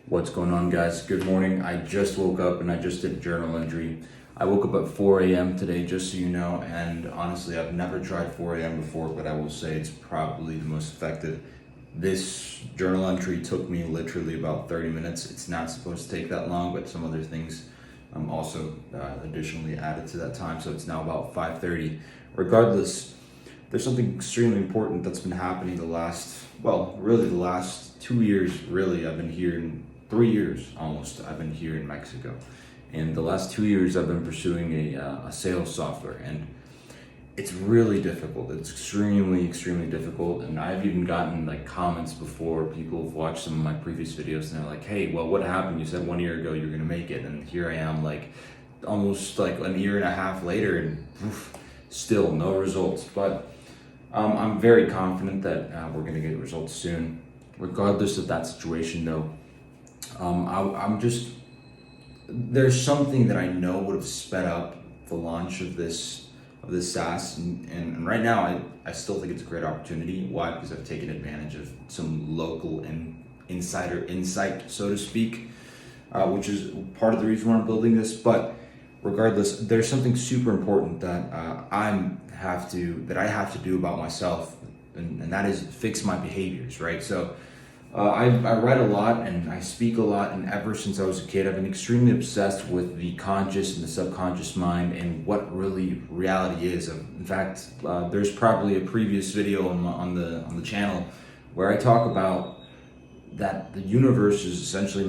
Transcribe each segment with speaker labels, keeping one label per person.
Speaker 1: What's going on, guys? Good morning. I just woke up and I just did a journal entry. I woke up at 4 a.m. today, just so you know, and honestly, I've never tried 4 a.m. before, but I will say it's probably the most effective. This journal entry took me literally about 30 minutes. It's not supposed to take that long, but some other things also additionally added to that time, so it's now about 5:30. Regardless, there's something extremely important that's been happening the last 2 years. Really, I've been here in 3 years almost. I've been here in Mexico, and the last 2 years I've been pursuing a sales software, and it's really difficult. It's extremely difficult, and I've even gotten like comments before. People have watched some of my previous videos and they're like, "Hey, well, what happened? You said 1 year ago you're gonna make it, and here I am, like almost like a year and a half later, and still no results." But I'm very confident that we're gonna get results soon. Regardless of that situation, though, I'm just there's something that I know would have sped up the launch of this SaaS, and right now I still think it's a great opportunity. Why? Because I've taken advantage of some local and insider insight, so to speak, which is part of the reason why I'm building this. But regardless, there's something super important that I have to do about myself, and that is fix my behaviors, right? So I read a lot and I speak a lot, and ever since I was a kid, I've been extremely obsessed with the conscious and the subconscious mind and what really reality is. In fact, there's probably a previous video on the channel where I talk about that the universe is essentially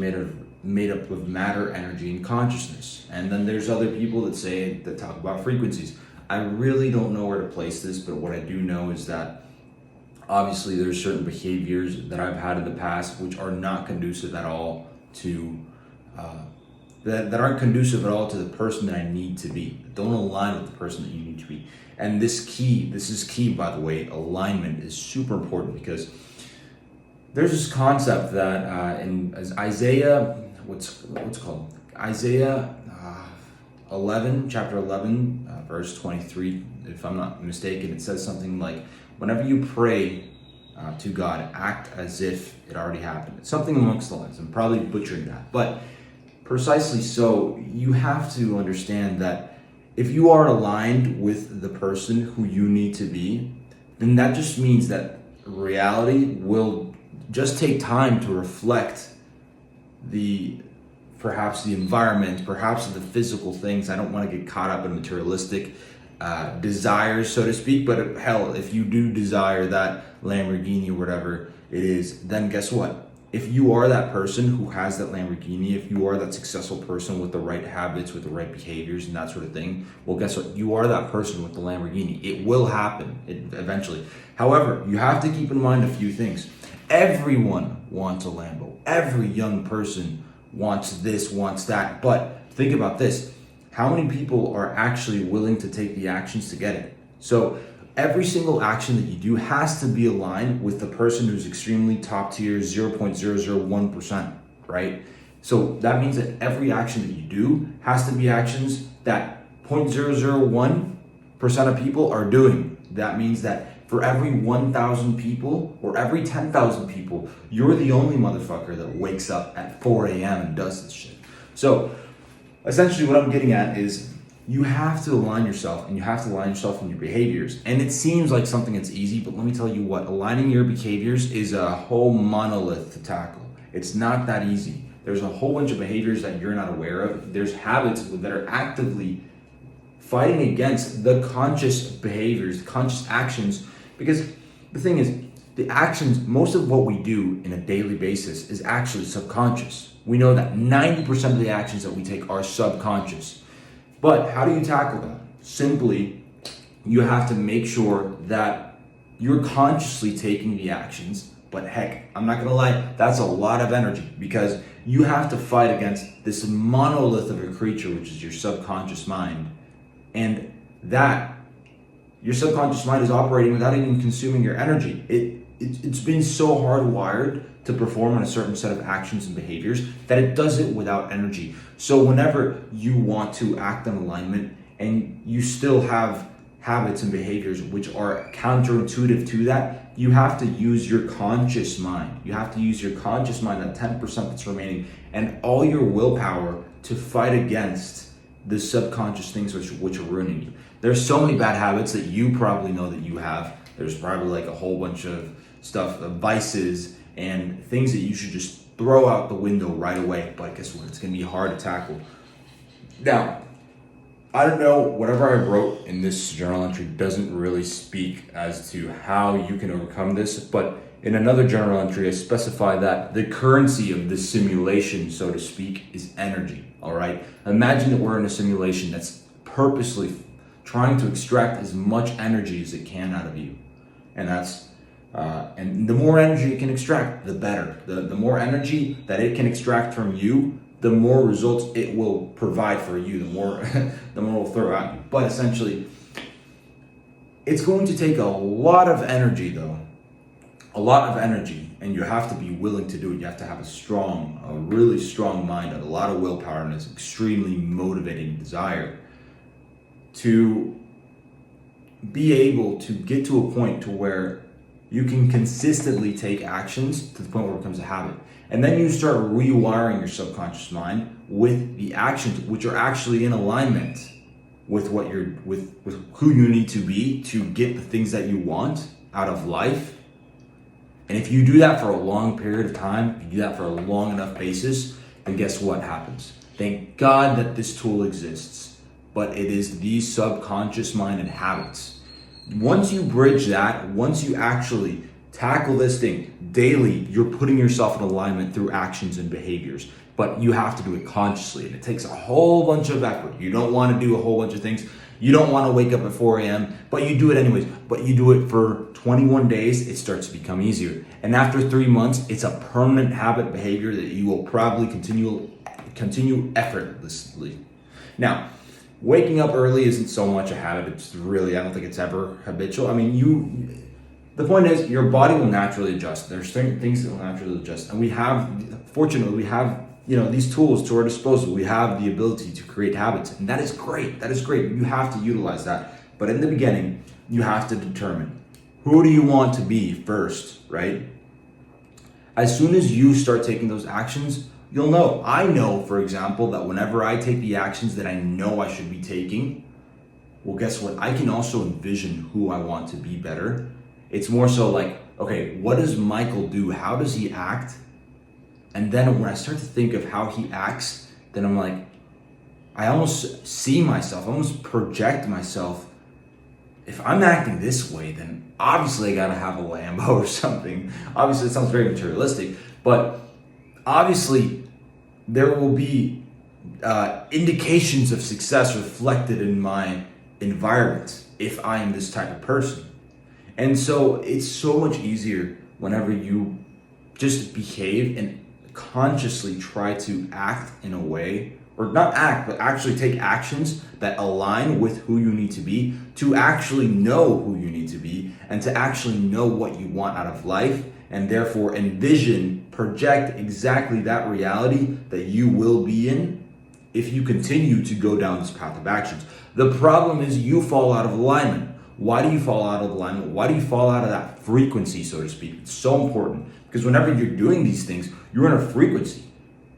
Speaker 1: made up of matter, energy, and consciousness. And then there's other people that talk about frequencies. I really don't know where to place this, but what I do know is that obviously there's certain behaviors that I've had in the past which are not conducive at all to that aren't conducive at all to the person that I need to be. Don't align with the person that you need to be. And this is key, by the way. Alignment is super important, because there's this concept that in Isaiah, what's called Isaiah 11, chapter 11, verse 23, if I'm not mistaken, it says something like, whenever you pray to God, act as if it already happened. It's something amongst the lines. I'm probably butchering that, but precisely so, you have to understand that if you are aligned with the person who you need to be, then that just means that reality will just take time to reflect perhaps the environment, perhaps the physical things. I don't want to get caught up in materialistic desires, so to speak, but hell, if you do desire that Lamborghini or whatever it is, then guess what? If you are that person who has that Lamborghini, if you are that successful person with the right habits, with the right behaviors and that sort of thing, well, guess what? You are that person with the Lamborghini. It will happen eventually. However, you have to keep in mind a few things. Everyone wants a Lambo. Every young person wants this, wants that. But think about this. How many people are actually willing to take the actions to get it? So every single action that you do has to be aligned with the person who's extremely top tier, 0.001%, right? So that means that every action that you do has to be actions that 0.001% of people are doing. That means that for every 1,000 people or every 10,000 people, you're the only motherfucker that wakes up at 4 a.m. and does this shit. So essentially what I'm getting at is you have to align yourself, and you have to align yourself in your behaviors. And it seems like something that's easy, but let me tell you what, aligning your behaviors is a whole monolith to tackle. It's not that easy. There's a whole bunch of behaviors that you're not aware of. There's habits that are actively fighting against the conscious behaviors, conscious actions, because the thing is, the actions, most of what we do in a daily basis is actually subconscious. We know that 90% of the actions that we take are subconscious. But how do you tackle that? Simply, you have to make sure that you're consciously taking the actions. But heck, I'm not gonna lie, that's a lot of energy, because you have to fight against this monolith of a creature, which is your subconscious mind. And that, your subconscious mind is operating without even consuming your energy. It's been so hardwired to perform on a certain set of actions and behaviors that it does it without energy. So whenever you want to act in alignment and you still have habits and behaviors which are counterintuitive to that, you have to use your conscious mind. You have to use your conscious mind, that 10% that's remaining, and all your willpower to fight against the subconscious things which are ruining you. There's so many bad habits that you probably know that you have. There's probably like a whole bunch of stuff, vices and things that you should just throw out the window right away. But guess what? It's going to be hard to tackle. Now, I don't know, whatever I wrote in this journal entry doesn't really speak as to how you can overcome this, but in another journal entry, I specify that the currency of this simulation, so to speak, is energy, all right? Imagine that we're in a simulation that's purposely trying to extract as much energy as it can out of you. And and the more energy it can extract, the better. The more energy that it can extract from you, the more results it will provide for you, the more it will throw at you. But essentially, it's going to take a lot of energy though. A lot of energy, and you have to be willing to do it. You have to have a really strong mind, and a lot of willpower, and an extremely motivating desire to be able to get to a point to where you can consistently take actions to the point where it becomes a habit. And then you start rewiring your subconscious mind with the actions which are actually in alignment with what with who you need to be to get the things that you want out of life. And if you do that for a long period of time, if you do that for a long enough basis, then guess what happens? Thank God that this tool exists, but it is these subconscious mind and habits. Once you bridge that, once you actually tackle this thing daily, you're putting yourself in alignment through actions and behaviors. But you have to do it consciously, and it takes a whole bunch of effort. You don't want to do a whole bunch of things. You don't want to wake up at 4 a.m., but you do it anyways. But you do it for 21 days, it starts to become easier. And after 3 months, it's a permanent habit behavior that you will probably continue effortlessly. Now, waking up early isn't so much a habit. It's really, I don't think it's ever habitual. I mean, the point is your body will naturally adjust. There's certain things that will naturally adjust. And fortunately, we have these tools to our disposal. We have the ability to create habits, and that is great. That is great. You have to utilize that. But in the beginning, you have to determine, who do you want to be first, right? As soon as you start taking those actions, you'll know. I know, for example, that whenever I take the actions that I know I should be taking, well, guess what? I can also envision who I want to be better. It's more so like, okay, what does Michael do? How does he act? And then when I start to think of how he acts, then I'm like, I almost see myself, I almost project myself. If I'm acting this way, then obviously I gotta have a Lambo or something. Obviously, it sounds very materialistic, but obviously there will be indications of success reflected in my environment if I am this type of person. And so it's so much easier whenever you just behave and consciously try to act in a way, or not act, but actually take actions that align with who you need to be, to actually know who you need to be, and to actually know what you want out of life, and therefore envision, project exactly that reality that you will be in if you continue to go down this path of actions. The problem is you fall out of alignment. Why do you fall out of alignment? Why do you fall out of that frequency, so to speak? It's so important because whenever you're doing these things, you're in a frequency.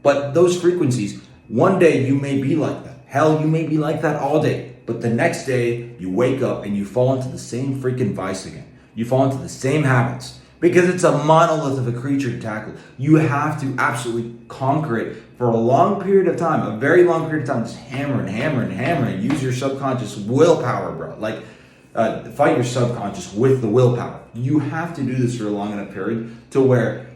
Speaker 1: But those frequencies, one day you may be like that. Hell, you may be like that all day. But the next day you wake up and you fall into the same freaking vice again. You fall into the same habits because it's a monolith of a creature to tackle. You have to absolutely conquer it for a long period of time, a very long period of time. Just hammer and hammer and hammer and use your subconscious willpower, bro. Fight your subconscious with the willpower. You have to do this for a long enough period to where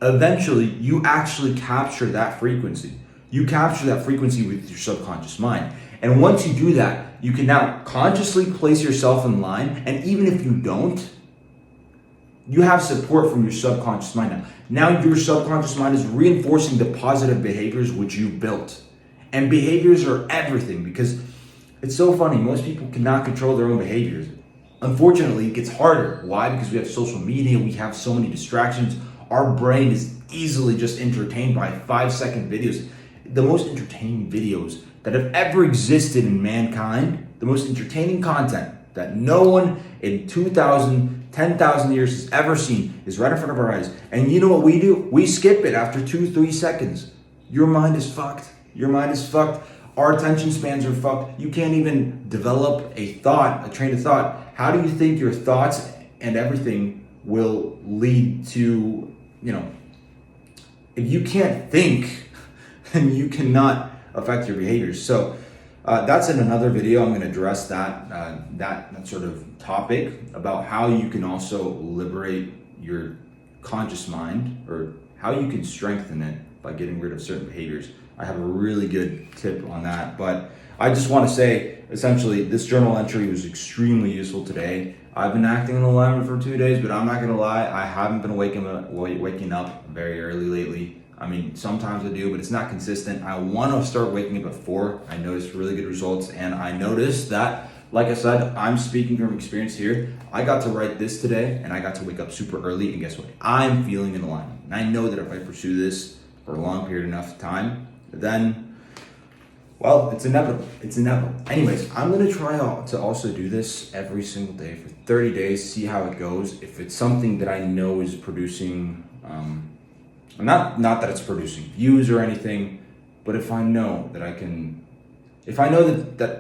Speaker 1: eventually you actually capture that frequency. You capture that frequency with your subconscious mind. And once you do that, you can now consciously place yourself in line. And even if you don't, you have support from your subconscious mind now. Now your subconscious mind is reinforcing the positive behaviors which you built. And behaviors are everything because it's so funny. Most people cannot control their own behaviors. Unfortunately, it gets harder. Why? Because we have social media. We have so many distractions. Our brain is easily just entertained by 5-second videos. The most entertaining videos that have ever existed in mankind, the most entertaining content that no one in 2010 10,000 years has ever seen is right in front of our eyes. And you know what we do? We skip it after 2-3 seconds. Your mind is fucked. Your mind is fucked. Our attention spans are fucked. You can't even develop a thought, a train of thought. How do you think your thoughts and everything will lead to, if you can't think, then you cannot affect your behaviors. So that's in another video. I'm going to address that sort of topic about how you can also liberate your conscious mind, or how you can strengthen it by getting rid of certain behaviors. I have a really good tip on that, but I just want to say, essentially, this journal entry was extremely useful today. I've been acting in alignment for 2 days, but I'm not going to lie, I haven't been waking up very early lately. I mean, sometimes I do, but it's not consistent. I want to start waking up at 4. I noticed really good results, and I noticed that, like I said, I'm speaking from experience here. I got to write this today, and I got to wake up super early, and guess what? I'm feeling in alignment. And I know that if I pursue this for a long period enough time, then, well, it's inevitable. It's inevitable. Anyways, I'm going to try to also do this every single day for 30 days, see how it goes. If it's something that I know is producing, not that it's producing views or anything, but if I know that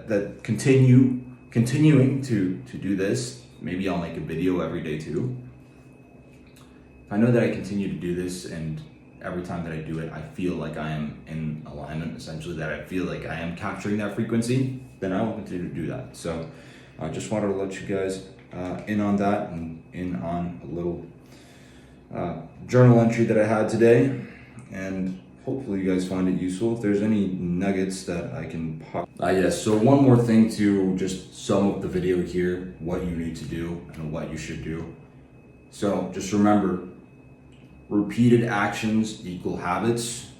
Speaker 1: that continuing to do this, maybe I'll make a video every day too. If I know that I continue to do this, and every time that I do it, I feel like I am in alignment, essentially, that I feel like I am capturing that frequency, then I will continue to do that. So I just wanted to let you guys in on that, and in on a little journal entry that I had today, and hopefully you guys find it useful. If there's any nuggets that I can pop. Yes, so one more thing to just sum up the video here, what you need to do and what you should do. So just remember, repeated actions equal habits,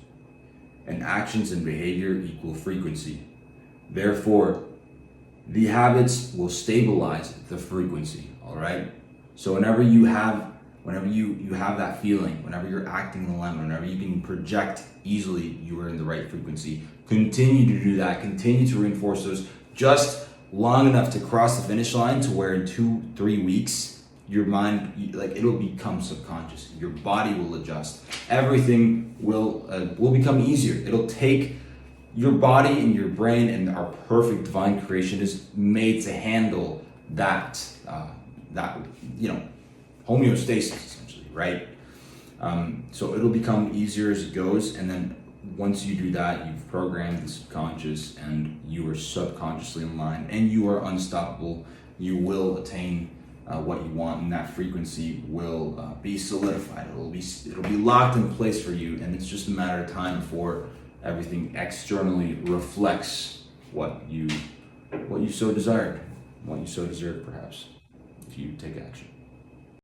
Speaker 1: and actions and behavior equal frequency. Therefore, the habits will stabilize the frequency, all right? So whenever you have that feeling, whenever you're acting in alignment, whenever you can project easily, you are in the right frequency. Continue to do that. Continue to reinforce those just long enough to cross the finish line, to where in 2-3 weeks, your mind, it'll become subconscious. Your body will adjust. Everything will become easier. It'll take your body and your brain, and our perfect divine creation is made to handle that homeostasis, essentially, right? So it'll become easier as it goes, and then once you do that, you've programmed the subconscious, and you are subconsciously in line, and you are unstoppable. You will attain what you want, and that frequency will be solidified. It'll be locked in place for you, and it's just a matter of time before everything externally reflects what you so desired, what you so deserve, perhaps, if you take action.